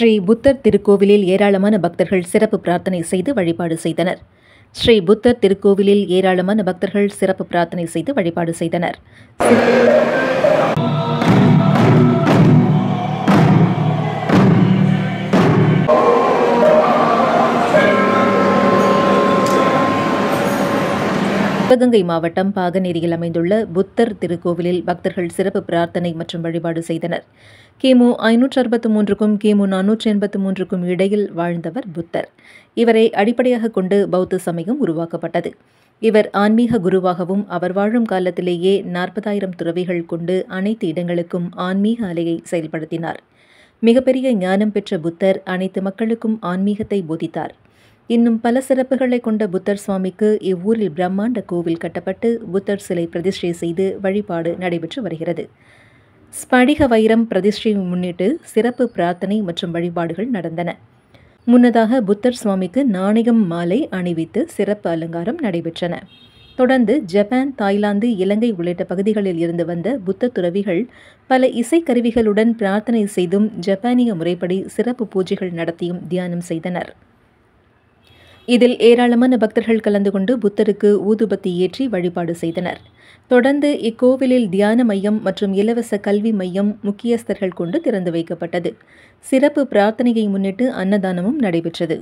ஸ்ரீ புத்தர் திருக்கோவிலில் ஏராளமான பக்தர்கள் சிறப்பு பிரார்த்தனை செய்து வழிபாடு செய்தனர். ஸ்ரீ புத்தர் திருக்கோவிலில் ஏராளமான பக்தர்கள் சிறப்பு பிரார்த்தனை செய்து வழிபாடு செய்தனர். சிவகங்கை மாவட்டம் பாகனேரியில் அமைந்துள்ள புத்தர் திருக்கோவிலில் பக்தர்கள் சிறப்பு பிரார்த்தனை மற்றும் வழிபாடு செய்தனர். கிமு 563க்கும் கிமு 483க்கும் இடையில் வாழ்ந்தவர் புத்தர். இவரை அடிப்படையாக கொண்டு பௌத்த சமயம் உருவாக்கப்பட்டது. இவர் ஆன்மீக குருவாகவும் அவர் வாழும் காலத்திலேயே 40,000 துறவிகள் கொண்டு அனைத்து இடங்களுக்கும் ஆன்மீக அலையை செயல்படுத்தினார். மிகப்பெரிய ஞானம் பெற்ற புத்தர் அனைத்து மக்களுக்கும் ஆன்மீகத்தை போதித்தார். இன்னும் பல சிறப்புகளை கொண்ட புத்தர் சுவாமிக்கு இவ்வூரில் பிரம்மாண்ட கோவில் கட்டப்பட்டு புத்தர் சிலை பிரதிஷ்டை செய்து வழிபாடு நடைபெற்று வருகிறது. ஸ்படிக வைரம் பிரதிஷ்டையை முன்னிட்டு சிறப்பு பிரார்த்தனை மற்றும் வழிபாடுகள் நடந்தன. முன்னதாக புத்தர் சுவாமிக்கு நாணயம் மாலை அணிவித்து சிறப்பு அலங்காரம் நடைபெற்றன. தொடர்ந்து ஜப்பான், தாய்லாந்து, இலங்கை உள்ளிட்ட பகுதிகளில் இருந்து வந்த புத்த துறவிகள் பல இசைக்கருவிகளுடன் பிரார்த்தனை செய்தும் ஜப்பானிய முறைப்படி சிறப்பு பூஜைகள் நடத்தியும் தியானம் செய்தனர். இதில் ஏராளமான பக்தர்கள் கலந்து கொண்டு புத்தருக்கு ஊதுபத்தி ஏற்றி வழிபாடு செய்தனர். தொடர்ந்து இக்கோவிலில் தியான மையம் மற்றும் இலவச கல்வி மையம் முக்கியஸ்தர்கள் கொண்டு திறந்து வைக்கப்பட்டது. சிறப்பு பிரார்த்தனையை முன்னிட்டு அன்னதானமும் நடைபெற்றது.